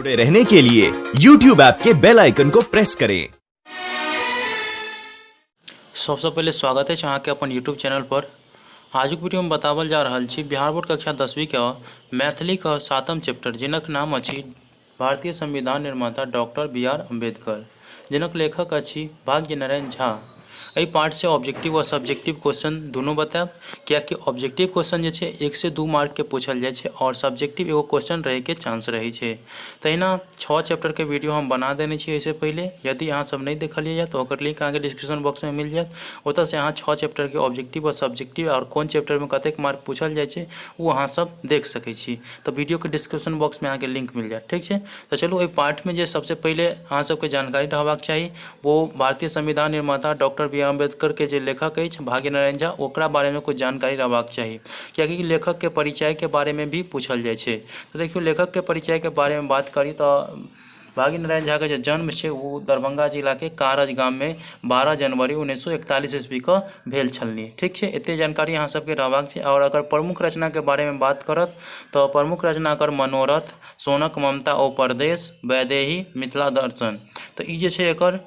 जुड़े रहने के लिए YouTube ऐप के बेल आइकन को प्रेस करें। सबसे पहले स्वागत है अहाँ के अपन यूट्यूब चैनल पर। आज वीडियो में बतावल जा रहा छी बिहार बोर्ड कक्षा 10वीं के मैथिली का 7म चैप्टर जिनक नाम अछि भारतीय संविधान निर्माता डॉक्टर बी.आर. अम्बेडकर, जिनक लेखक अछि भाग्य नारायण झा। एहि पार्ट से ऑब्जेक्टिव और सब्जेक्टिव क्वेश्चन दोनों बताएब, कियाकि ऑब्जेक्टिव क्वेश्चन जे छै 1 से 2 मार्क के पूछल जाए छै और सब्जेक्टिव एगो क्वेश्चन रहे के चांस रहे छै। तहिना 6 चैप्टर के वीडियो हम बना देने छी इससे पहले। यदि अहाँ सब नहीं देखलिए तो ओकर लिंक अहाँ के डिस्क्रिप्शन बॉक्स में मिल जाएत। ओतऽ से अहाँ 6 चैप्टर के ऑब्जेक्टिव और सब्जेक्टिव और कौन चैप्टर में कतेक मार्क पूछल जाए छै वो अहाँ सब देख सकै छी। तो वीडियो के डिस्क्रिप्शन बॉक्स में अहाँ के लिंक मिल जाए, ठीक है। तो चलू एहि पार्ट में जे सबसे पहले अहाँ सबके जानकारी रहबाक चाहिए वो भारतीय संविधान निर्माता डॉक्टर बी.आर. अम्बेडकर के जे लेखक अछि भाग्य नारायण झा ओकरा बारे में कुछ जानकारी रहबाक चाहिए, कियाकि लेखक के परिचय के बारे में भी पूछल जाए छै। तो देखियो लेखक के परिचय के बारे में बात करी तो भाग्य नारायण झा के जो जन्म है वो दरभंगा जिला के कारज गाम में 12 जनवरी 1941 ईस्वी को भेल छलनी, ठीक है। एते जानकारी अहाँ सबके रहबाक छै। और अगर प्रमुख रचना के बारे में बात करत तो प्रमुख रचना कर मनोरथ, सोनक ममता ओ परदेश, वैदेही, मिथिला दर्शन। तो ये जे एकर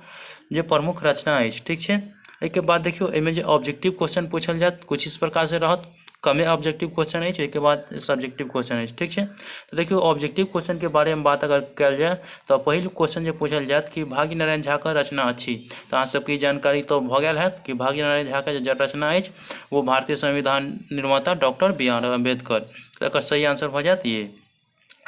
जे प्रमुख रचना है, ठीक है। एक बाद देखियो एमे जे ऑब्जेक्टिव क्वेश्चन पूछल जात कुछ इस प्रकार से रहत, कमे ऑब्जेक्टिव क्वेश्चन है, एक बाद सब्जेक्टिव क्वेश्चन है, ठीक है। तो देखियो ऑब्जेक्टिव क्वेश्चन के बारे में बात अगर कल जाए तो पहिल क्वेश्चन जो पूछल जात कि भाग्य नारायण झा का रचना अच्छी, तो अहाँ सबकी जानकारी तो भ गेल है कि भाग्य नारायण झा के जो रचना है वो भारतीय संविधान निर्माता डॉक्टर बी.आर. अम्बेडकर। तो सही आंसर हो जात ये।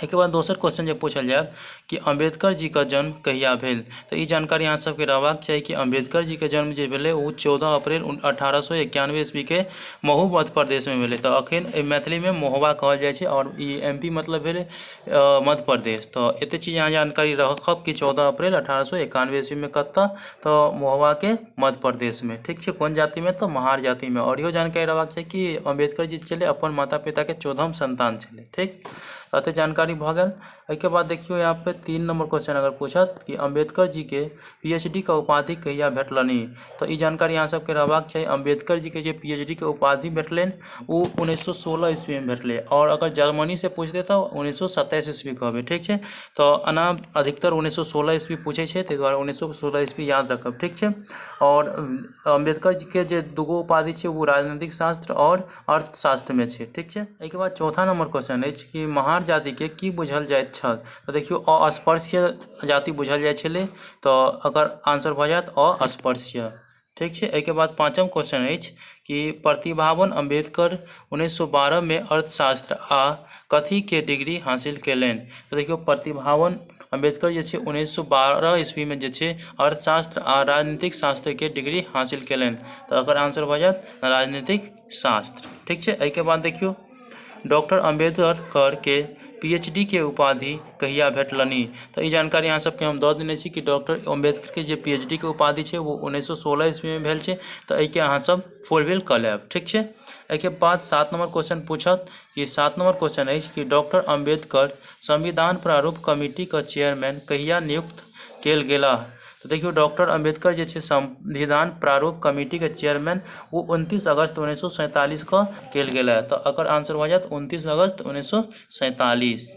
एक बाद दोसर क्वेश्चन जो पूछल जाए कि अम्बेडकर जी का जन्म कहिया भेल, तो ये जानकारी अहाँ सबके रहबाक चाहिए कि अम्बेडकर जी के जन्म जो भेले वो 14 अप्रैल 1891 ईस्वी के महू मध्य प्रदेश में भेले। तो अखन मैथिली में महुआ कहल जाए छै और ये MP मतलब भेले मध्य प्रदेश। तो एते चीज अहाँ जानकारी रखब कि 14 अप्रैल 1891 ईस्वी में कत्ता, तो महुआ के मध्य प्रदेश में, ठीक है। कौन जाति में, तो महार जाति में। और इहो जानकारी रहबाक चाहिए कि अम्बेडकर जी छे अपन माता पिता के 14म संतान छे, ठीक। अते जानकारी भ गेल। एके बाद देखियो यहाँ पे 3 नंबर क्वेश्चन अगर पूछत कि अम्बेडकर जी के PhD का उपाधि कहिया भेटलनी, तो ये जानकारी यहाँ सबके रहबाक चाहिए। अम्बेडकर जी के जो PhD के उपाधि भेटलन वो 1916 ईस्वी में भेटले। और अगर जर्मनी से पूछते तो 1927 ईस्वी कहबे, ठीक है। तो अना अधिकतर 1916 ईस्वी पूछे छे, ताहि द्वारे 1916 ईस्वी याद रखब, ठीक है। और अम्बेडकर जी के जो दूगो उपाधि छे वो राजनीतिक शास्त्र और अर्थशास्त्र में छे, ठीक है। एक बाद चौथा नंबर क्वेश्चन है कि महार जाति के की बुझल जाइत छल, तो देखियो अस्पृश्य जाति बुझल जाए छले। तो अगर आंसर भ जात अस्पृश्य, ठीक है। एक बाद 5म क्वेश्चन है कि प्रतिभावन अम्बेडकर 1912 में अर्थशास्त्र आ कथी के डिग्री हासिल कैलन, तो देखियो प्रतिभावन अम्बेडकर जे छे 1912 ईस्वी में जे छे अर्थशास्त्र आ राजनीतिक शास्त्र के डिग्री हासिल कैलन। तो अगर आंसर भ जात राजनीतिक शास्त्र, ठीक है। एक बाद देखियो डॉक्टर अम्बेडकर के PhD के उपाधि कहिया भेटलनी, तो ये जानकारी यहाँ सबके हम दऽ देने छी कि डॉक्टर अम्बेडकर के जो PhD के उपाधि है वो 1916 ईस्वी में भेल छै। तो एके अहाँ सब फुलफिल कऽ लेब, ठीक है। एके बाद 7 नंबर क्वेश्चन पूछत कि 7 नंबर क्वेश्चन है कि डॉक्टर अम्बेडकर संविधान प्रारूप कमिटी का चेयरमैन कहिया नियुक्त कैल गेला, तो देखियो डॉक्टर अम्बेडकर जो है संविधान प्रारूप कमेटी के चेयरमैन वो 29 अगस्त 1947 को कैल गेला। तो अगर आंसर हो जाए 29 अगस्त 1947।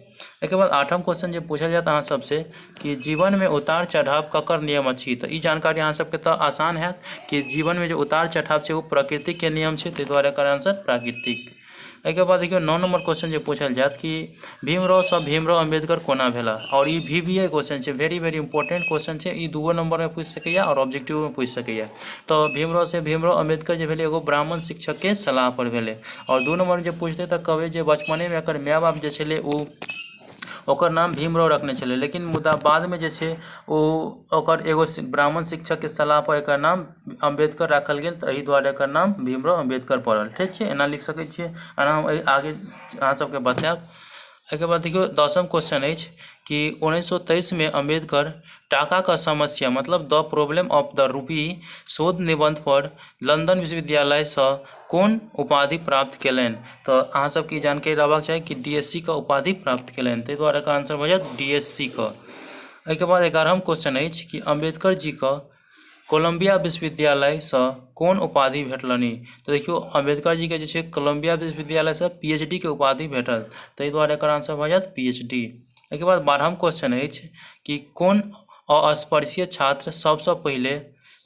एक बाद 8म क्वेश्चन जो पूछल जाता अहाँ सबसे कि जीवन में उतार चढ़ाव ककर नियम अच्छी, तो ये जानकारी अहाँ सबके तो आसान है कि जीवन में जो उतार चढ़ाव है वो प्रकृति के नियम है, ताहि द्वारे एकर आंसर प्राकृतिक। एक बाद देखियो 9 नंबर क्वेश्चन जो पूछल जात कि भीमराव सँ भीमराव अम्बेडकर कोना भेला, और ये VBA क्वेश्चन है, वेरी इंपॉर्टेंट क्वेश्चन है। ये 2 नंबर में पूछ सकैया और ऑब्जेक्टिव में पूछ सकैया। तो भीमराव से भीमराव अम्बेडकर जो भेले एगो ब्राह्मण शिक्षक के सलाह पर भेले। और 2 नंबर में जो पूछते तो कहबे जो बचपने में एकर माय बाप जो छले ओकर नाम भीमराव रखने छले, लेकिन मुदा बाद में जे छे ओकर एगो ब्राह्मण शिक्षक के सलाह पर एकर नाम अम्बेडकर राखल गेल, तो एहि द्वारे एकर नाम भीमराव अम्बेडकर पड़ल, ठीक है। एना लिख सकै छियै, एना हम आगे अहाँ सबके बतायब। एक बाद देखियो 10म क्वेश्चन है कि 1923 में अम्बेडकर टाका का समस्या मतलब the problem of the rupee शोध निबंध पर लंदन विश्वविद्यालय से कौन उपाधि प्राप्त कैलन, तो अहाँ सबकी जानकारी रहबाक चाहिए कि DSc का उपाधि प्राप्त कैलन, ताहि द्वारे का आंसर हो जाए DSc का। एक बाद 11म क्वेश्चन है कि अम्बेडकर जी का कोलंबिया विश्वविद्यालय से कौन उपाधि भेटलनी, तो देखियो अम्बेडकर जी के जे कोलंबिया विश्वविद्यालय से PhD के उपाधि भेटल, ताहि द्वारे एकर आंसर हो जाए PhD। एहिके बाद 12वां क्वेश्चन अछि कि कोन अस्पृश्य छात्र सबसँ पहिले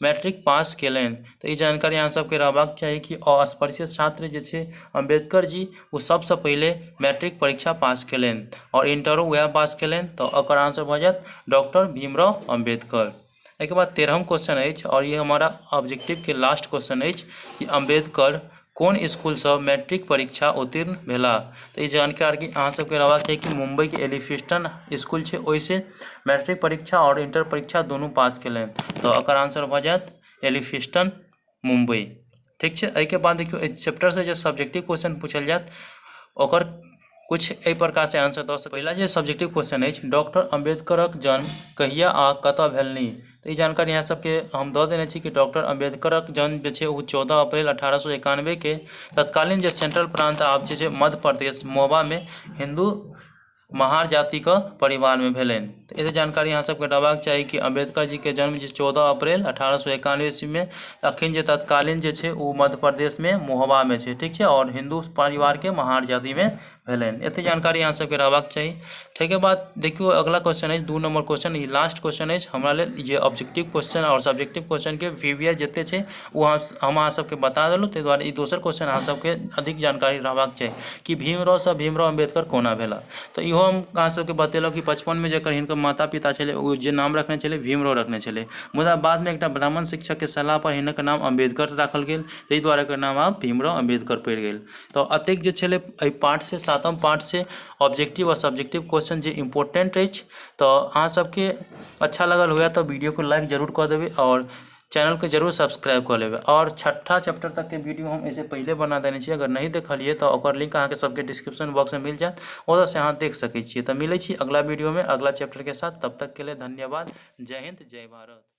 मैट्रिक पास केलनि। तो ई जानकारी अहाँ सबके रहबाक चाही कि अस्पृश्य छात्र जे छै अम्बेडकर जी ओ सबसँ पहिले मैट्रिक परीक्षा पास केलनि और इंटरो वएह पास केलनि। तो ओकर आंसर भऽ जायत डॉक्टर भीमराव अम्बेडकर। एहिके बाद 13वां क्वेश्चन अछि और ये हमारा ऑब्जेक्टिव के लास्ट क्वेश्चन अछि कि अम्बेडकर कोन स्कूलसँ मैट्रिक परीक्षा उत्तीर्ण भेला। तो ये जानकारी अहाँ सबके रहबाक चाही कि मुंबई के एलिफिंस्टन स्कूल छै ओहिसँ मैट्रिक परीक्षा और इंटर परीक्षा दुनू पास केलनि। तो ओकर आंसर भऽ जायत एलिफिंस्टन मुंबई। ठीक छै। एहिके बाद देखियौ एहि चैप्टरसँ जे सब्जेक्टिव क्वेश्चन पूछल जायत ओकर कुछ एहि प्रकार से आंसर दऽ सकैत। पहिला जे सब्जेक्टिव क्वेश्चन अछि डॉक्टर अम्बेडकरक जन्म कहिया आ कतऽ भेलनि। तो ये जानकारी यहाँ सबके हम दऽ देने छी कि डॉक्टर अम्बेडकरक जन्म जे छै ओ 14 अप्रैल 1891 के तत्कालीन जे सेंट्रल प्रांत आब छै मध्य प्रदेश महोबा में हिंदू महार जाति के परिवार में भेलनि। तो ये जानकारी यहाँ सबके रहबाक चाही कि अम्बेडकर जी के जन्म 14 अप्रैल 1891 ईस्वी में अखन जे तत्कालीन जे छै ओ मध्य प्रदेश में महोबा में छै। ठीक है। और हिंदू परिवार के महार जाति में भेलनि। एते जानकारी यहाँ सबके रहबाक चाही। ठीक है। बाद देखियो अगला क्वेश्चन है 2 नंबर क्वेश्चन। ई लास्ट क्वेश्चन है हमरा लेल जे ऑब्जेक्टिव क्वेश्चन और सब्जेक्टिव क्वेश्चन के VVS जते छै वो हम अहाँ सबके बता देलहुँ। ताहि दुआरे ई दोसर क्वेश्चन अहाँ सबके अधिक जानकारी रहबाक चाही कि भीमराव अम्बेडकर कोना भेला। तो इहो हम अहाँ सबके बतेलहुँ कि 55 में जकर हिनकर माता पिता छलै ओ जे नाम रखने छलै भीमराव रखने छलै, मुदा बाद में एकटा ब्राह्मण शिक्षक के सलाह पर हिनकर नाम अम्बेडकर राखल गेल। ताहि दुआरे एकर नाम आब भीमराव अम्बेडकर पड़ि गेल। तो अतेक जे छलै एहि पार्ट से 7वां पार्ट से ऑब्जेक्टिव और सब्जेक्टिव क्वेश्चन जे इम्पोर्टेंट अछि। तो अहाँ सबके अच्छा लगल हुए तो वीडियो को लाइक जरूर कर देबै और चैनल के जरूर सब्सक्राइब कर लेबै। और छठा चैप्टर तक के वीडियो हम ऐसे पहले बना देने छी, अगर नहीं देखलिए तो ओकर लिंक अहाँ के सबके डिस्क्रिप्शन बॉक्स में मिल जाएत, ओतऽ से अहाँ देख सकै छियै। तो मिलै छी अगला वीडियो में अगला चैप्टर के साथ। तब तक के लिए धन्यवाद। जय हिंद जय भारत।